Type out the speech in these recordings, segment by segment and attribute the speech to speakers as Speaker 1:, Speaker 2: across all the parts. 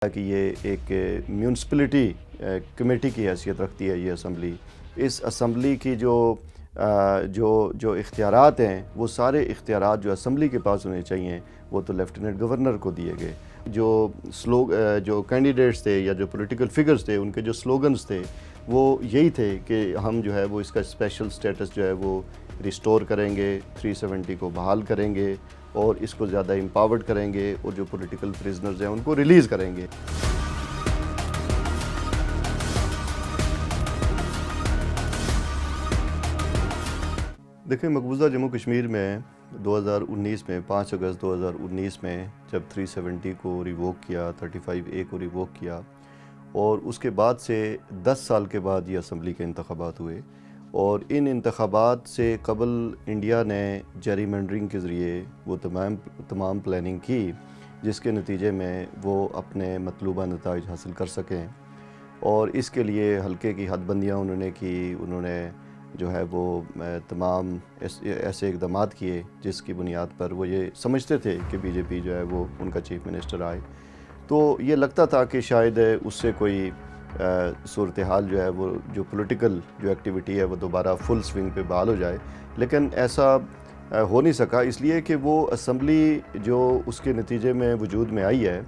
Speaker 1: کہ یہ ایک میونسپلٹی کمیٹی کی حیثیت رکھتی ہے یہ اسمبلی. اس اسمبلی کی جو اختیارات ہیں وہ سارے اختیارات جو اسمبلی کے پاس ہونے چاہیے وہ تو لیفٹیننٹ گورنر کو دیے گئے. جو کینڈیڈیٹس تھے یا جو پولیٹیکل فگرز تھے ان کے جو سلوگنز تھے وہ یہی تھے کہ ہم جو ہے وہ اس کا اسپیشل سٹیٹس جو ہے وہ ریسٹور کریں گے, 370 کو بحال کریں گے اور اس کو زیادہ امپاورڈ کریں گے اور جو پولیٹیکل پریزنرز ہیں ان کو ریلیز کریں گے. دیکھیں, مقبوضہ جموں کشمیر میں 2019 میں 5 اگست 2019 میں جب 370 کو ریووک کیا, 35A کو ریووک کیا اور اس کے بعد سے 10 سال کے بعد یہ اسمبلی کے انتخابات ہوئے اور ان انتخابات سے قبل انڈیا نے جیری مینڈرنگ کے ذریعے وہ تمام پلاننگ کی جس کے نتیجے میں وہ اپنے مطلوبہ نتائج حاصل کر سکیں. اور اس کے لیے حلقے کی حد بندیاں انہوں نے کی, انہوں نے جو ہے وہ تمام ایسے اقدامات کیے جس کی بنیاد پر وہ یہ سمجھتے تھے کہ بی جے پی جو ہے وہ ان کا چیف منسٹر آئے. تو یہ لگتا تھا کہ شاید اس سے کوئی صورتحال جو ہے وہ جو پولیٹیکل جو ایکٹیویٹی ہے وہ دوبارہ فل سوئنگ پہ بحال ہو جائے, لیکن ایسا ہو نہیں سکا. اس لیے کہ وہ اسمبلی جو اس کے نتیجے میں وجود میں آئی ہے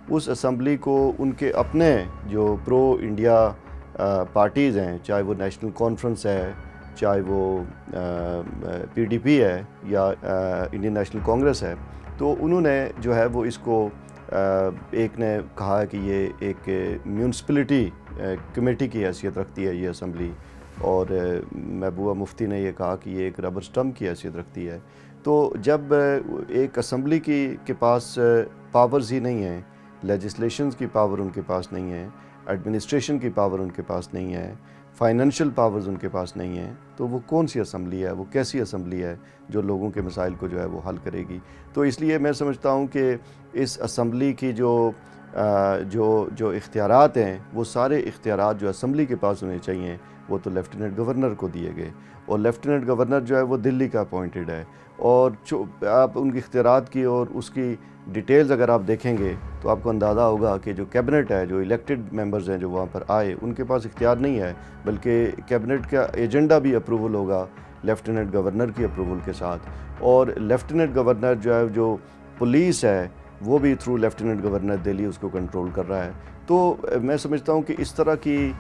Speaker 1: اس اسمبلی کو ان کے اپنے جو پرو انڈیا پارٹیز ہیں, چاہے وہ نیشنل کانفرنس ہے, چاہے وہ PDP ہے یا انڈین نیشنل کانگریس ہے, تو انہوں نے جو ہے وہ اس کو ایک نے کہا کہ یہ ایک میونسپلٹی کمیٹی کی حیثیت رکھتی ہے یہ اسمبلی, اور محبوبہ مفتی نے یہ کہا کہ یہ ایک ربر سٹمپ کی حیثیت رکھتی ہے. تو جب ایک اسمبلی کے پاس پاورز ہی نہیں ہیں, لیجسلیشنز کی پاور ان کے پاس نہیں ہے, ایڈمنسٹریشن کی پاور ان کے پاس نہیں ہے, فائنینشیل پاورز ان کے پاس نہیں ہیں, تو وہ کون سی اسمبلی ہے, وہ کیسی اسمبلی ہے جو لوگوں کے مسائل کو جو ہے وہ حل کرے گی. تو اس لیے میں سمجھتا ہوں کہ اس اسمبلی کی جو اختیارات ہیں وہ سارے اختیارات جو اسمبلی کے پاس ہونے چاہیے وہ تو لیفٹیننٹ گورنر کو دیے گئے, اور لیفٹیننٹ گورنر جو ہے وہ دلی کا اپوائنٹڈ ہے. اور آپ ان کی اختیارات کی اور اس کی ڈیٹیلز اگر آپ دیکھیں گے تو آپ کو اندازہ ہوگا کہ جو کیبنٹ ہے, جو الیکٹڈ ممبرز ہیں جو وہاں پر آئے, ان کے پاس اختیار نہیں ہے, بلکہ کیبنٹ کا ایجنڈا بھی اپروول ہوگا لیفٹیننٹ گورنر کی اپروول کے ساتھ. اور لیفٹیننٹ گورنر جو ہے, جو پولیس ہے وہ بھی تھرو لیفٹیننٹ گورنر دہلی اس کو کنٹرول کر رہا ہے. تو میں سمجھتا ہوں کہ اس طرح کی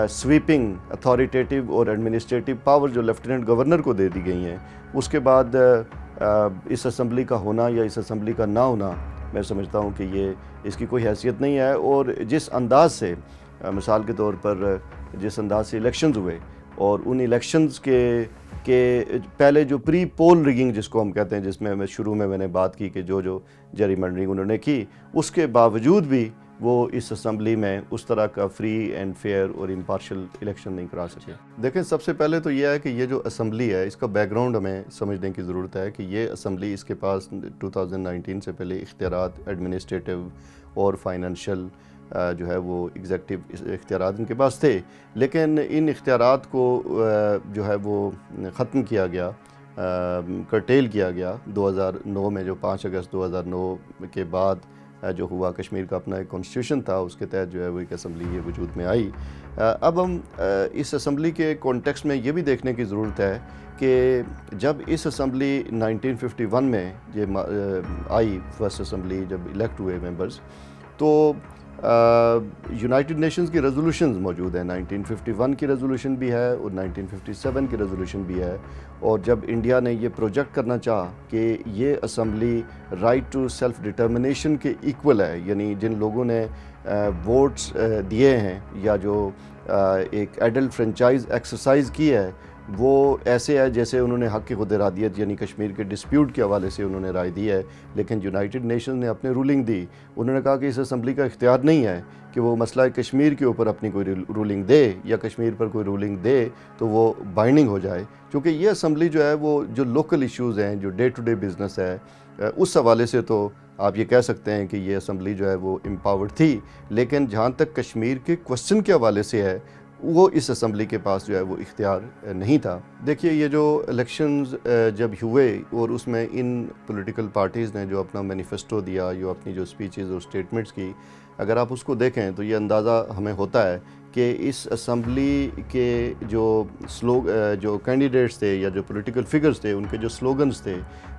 Speaker 1: سویپنگ اتھارٹیٹیو اور ایڈمنسٹریٹو پاور جو لیفٹیننٹ گورنر کو دے دی گئی ہیں, اس کے بعد اس اسمبلی کا ہونا یا اس اسمبلی کا نہ ہونا, میں سمجھتا ہوں کہ اس کی کوئی حیثیت نہیں ہے. اور جس انداز سے مثال کے طور پر جس انداز سے الیکشنز ہوئے اور ان الیکشنز کے پہلے جو پری پول ریگنگ جس کو ہم کہتے ہیں, جس میں شروع میں نے بات کی کہ جو جیری مینڈرنگ انہوں نے کی, اس کے باوجود بھی وہ اس اسمبلی میں اس طرح کا فری اینڈ فیئر اور امپارشل الیکشن نہیں کرا سکے. دیکھیں, سب سے پہلے تو یہ ہے کہ یہ جو اسمبلی ہے اس کا بیک گراؤنڈ ہمیں سمجھنے کی ضرورت ہے کہ یہ اسمبلی, اس کے پاس 2019 سے پہلے اختیارات ایڈمنسٹریٹو اور فائنینشیل جو ہے وہ ایگزیکٹو اختیارات ان کے پاس تھے, لیکن ان اختیارات کو جو ہے وہ ختم کیا گیا, کرٹیل کیا گیا 2009 میں. جو 5 اگست 2009 کے بعد جو ہوا, کشمیر کا اپنا ایک کانسٹیٹیوشن تھا, اس کے تحت جو ہے وہ ایک اسمبلی یہ وجود میں آئی. اب ہم اس اسمبلی کے کانٹیکسٹ میں یہ بھی دیکھنے کی ضرورت ہے کہ جب اس اسمبلی 1951 میں یہ آئی, فرسٹ اسمبلی جب الیکٹ ہوئے ممبرز, تو یونائٹڈ نیشنز کی ریزولوشنز موجود ہیں. 1951 کی ریزولوشن بھی ہے اور 1957 کی ریزولوشن بھی ہے. اور جب انڈیا نے یہ پروجیکٹ کرنا چاہا کہ یہ assembly right to self determination کے ایکول ہے, یعنی جن لوگوں نے ووٹس دیے ہیں یا جو ایک ایڈلٹ فرنچائز ایکسرسائز کی ہے, وہ ایسے ہے جیسے انہوں نے حق خود ارادیت یعنی کشمیر کے ڈسپیوٹ کے حوالے سے انہوں نے رائے دی ہے. لیکن یونائٹڈ نیشنز نے اپنے رولنگ دی, انہوں نے کہا کہ اس اسمبلی کا اختیار نہیں ہے کہ وہ مسئلہ کشمیر کے اوپر اپنی کوئی رولنگ دے یا کشمیر پر کوئی رولنگ دے تو وہ بائنڈنگ ہو جائے, کیونکہ یہ اسمبلی جو ہے وہ جو لوکل ایشوز ہیں, جو ڈے ٹو ڈے بزنس ہے, اس حوالے سے تو آپ یہ کہہ سکتے ہیں کہ یہ اسمبلی جو ہے وہ امپاورڈ تھی. لیکن جہاں تک کشمیر کے کوسچن کے حوالے سے ہے, وہ اس اسمبلی کے پاس جو ہے وہ اختیار نہیں تھا. دیکھیے, یہ جو الیکشنز جب ہوئے اور اس میں ان پولیٹیکل پارٹیز نے جو اپنا مینیفیسٹو دیا, جو اپنی جو سپیچز اور سٹیٹمنٹس کی, اگر آپ اس کو دیکھیں تو یہ اندازہ ہمیں ہوتا ہے کہ اس اسمبلی کے جو جو کینڈیڈیٹس تھے یا جو پولیٹیکل فگرز تھے ان کے جو سلوگنز تھے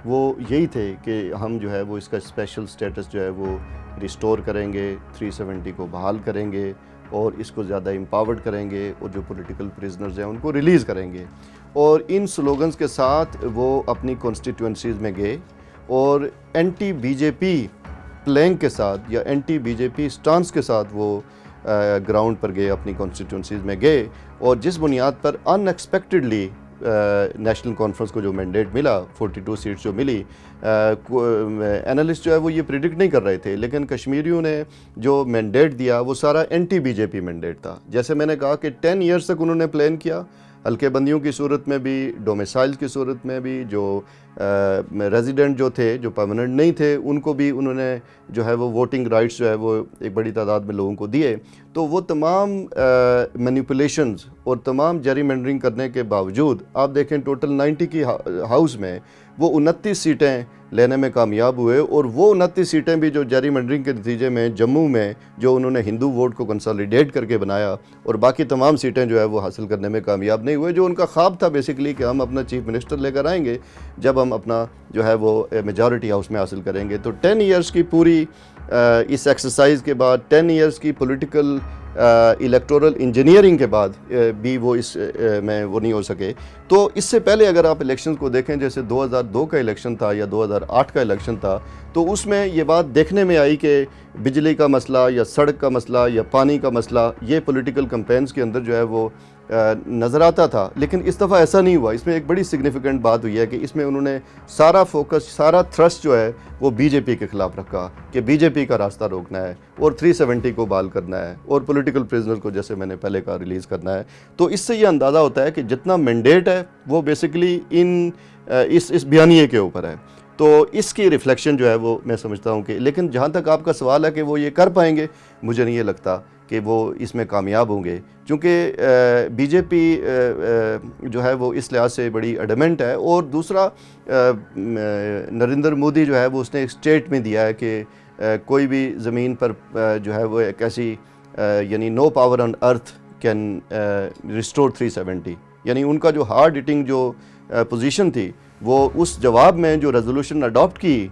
Speaker 1: وہ یہی تھے کہ ہم جو ہے وہ اس کا اسپیشل سٹیٹس جو ہے وہ ریسٹور کریں گے، 370 کو بحال کریں گے اور اس کو زیادہ امپاورڈ کریں گے اور جو پولیٹیکل پریزنرز ہیں ان کو ریلیز کریں گے. اور ان سلوگنز کے ساتھ وہ اپنی کانسٹیٹوئنسیز میں گئے اور اینٹی بی جے پی پلینگ کے ساتھ یا اینٹی بی جے پی سٹانس کے ساتھ وہ گراؤنڈ پر گئے، اپنی کانسٹیٹوئنسیز میں گئے. اور جس بنیاد پر ان ایکسپیکٹڈلی نیشنل کانفرنس کو جو مینڈیٹ ملا، 42 سیٹس جو ملی، اینالسٹ جو ہے وہ یہ پریڈکٹ نہیں کر رہے تھے، لیکن کشمیریوں نے جو مینڈیٹ دیا وہ سارا اینٹی بی جے پی مینڈیٹ تھا. جیسے میں نے کہا کہ 10 ایئرس تک انہوں نے پلان کیا، حلقے بندیوں کی صورت میں بھی، ڈومیسائل کی صورت میں بھی، جو ریزیڈنٹ جو تھے جو پرماننٹ نہیں تھے ان کو بھی انہوں نے جو ہے وہ ووٹنگ رائٹس جو ہے وہ ایک بڑی تعداد میں لوگوں کو دیے. تو وہ تمام مینیپولیشنز اور تمام جیری مینڈرنگ کرنے کے باوجود آپ دیکھیں ٹوٹل 90 کی ہاؤس میں وہ 29 سیٹیں لینے میں کامیاب ہوئے. اور وہ 29 سیٹیں بھی جو جیری مینڈرنگ کے نتیجے میں جموں میں جو انہوں نے ہندو ووٹ کو کنسالیڈیٹ کر کے بنایا، اور باقی تمام سیٹیں جو ہے وہ حاصل کرنے میں کامیاب نہیں ہوئے. جو ان کا خواب تھا بیسیکلی کہ ہم اپنا چیف منسٹر لے کر آئیں گے جب ہم اپنا جو ہے وہ میجارٹی ہاؤس میں حاصل کریں گے. تو 10 ایئرس کی پوری اس ایکسرسائز کے بعد، 10 ایئرس کی پولیٹیکل الیکٹورل انجینئرنگ کے بعد بھی وہ اس میں وہ نہیں ہو سکے. تو اس سے پہلے اگر آپ الیکشنز کو دیکھیں، جیسے 2002 کا الیکشن تھا یا 2008 کا الیکشن تھا، تو اس میں یہ بات دیکھنے میں آئی کہ بجلی کا مسئلہ یا سڑک کا مسئلہ یا پانی کا مسئلہ یہ پولیٹیکل کمپینز کے اندر جو ہے وہ نظر آتا تھا. لیکن اس دفعہ ایسا نہیں ہوا. اس میں ایک بڑی سگنیفیکنٹ بات ہوئی ہے کہ اس میں انہوں نے سارا فوکس، سارا تھرسٹ جو ہے وہ بی جے پی کے خلاف رکھا کہ بی جے پی کا راستہ روکنا ہے اور 370 کو بحال کرنا ہے اور پولیٹیکل پریزنر کو جیسے میں نے پہلے کہا ریلیز کرنا ہے. تو اس سے یہ اندازہ ہوتا ہے کہ جتنا مینڈیٹ ہے وہ بیسیکلی اس بیانیے کے اوپر ہے. تو اس کی ریفلیکشن جو ہے وہ میں سمجھتا ہوں کہ، لیکن جہاں تک آپ کا سوال ہے کہ وہ یہ کر پائیں گے، مجھے نہیں یہ لگتا کہ وہ اس میں کامیاب ہوں گے، کیونکہ بی جے پی جو ہے وہ اس لحاظ سے بڑی ایڈمنٹ ہے. اور دوسرا نریندر مودی جو ہے وہ اس نے ایک اسٹیٹ میں دیا ہے کہ کوئی بھی زمین پر جو ہے وہ ایک ایسی یعنی no power on earth can restore 370. یعنی ان کا جو ہارڈ ہٹنگ جو پوزیشن تھی وہ اس جواب میں جو ریزولوشن اڈاپٹ کی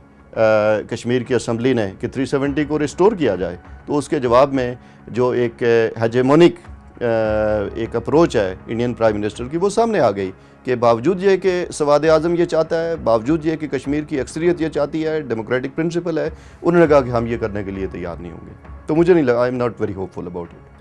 Speaker 1: کشمیر کی اسمبلی نے کہ 370 کو ریسٹور کیا جائے، تو اس کے جواب میں جو ایک ہیجیمونک ایک اپروچ ہے انڈین پرائم منسٹر کی وہ سامنے آ گئی کہ باوجود یہ کہ سواد اعظم یہ چاہتا ہے، باوجود یہ کہ کشمیر کی اکثریت یہ چاہتی ہے، ڈیموکریٹک پرنسپل ہے، انہوں نے کہا کہ ہم یہ کرنے کے لیے تیار نہیں ہوں گے. تو مجھے نہیں لگا، I am not very hopeful about it.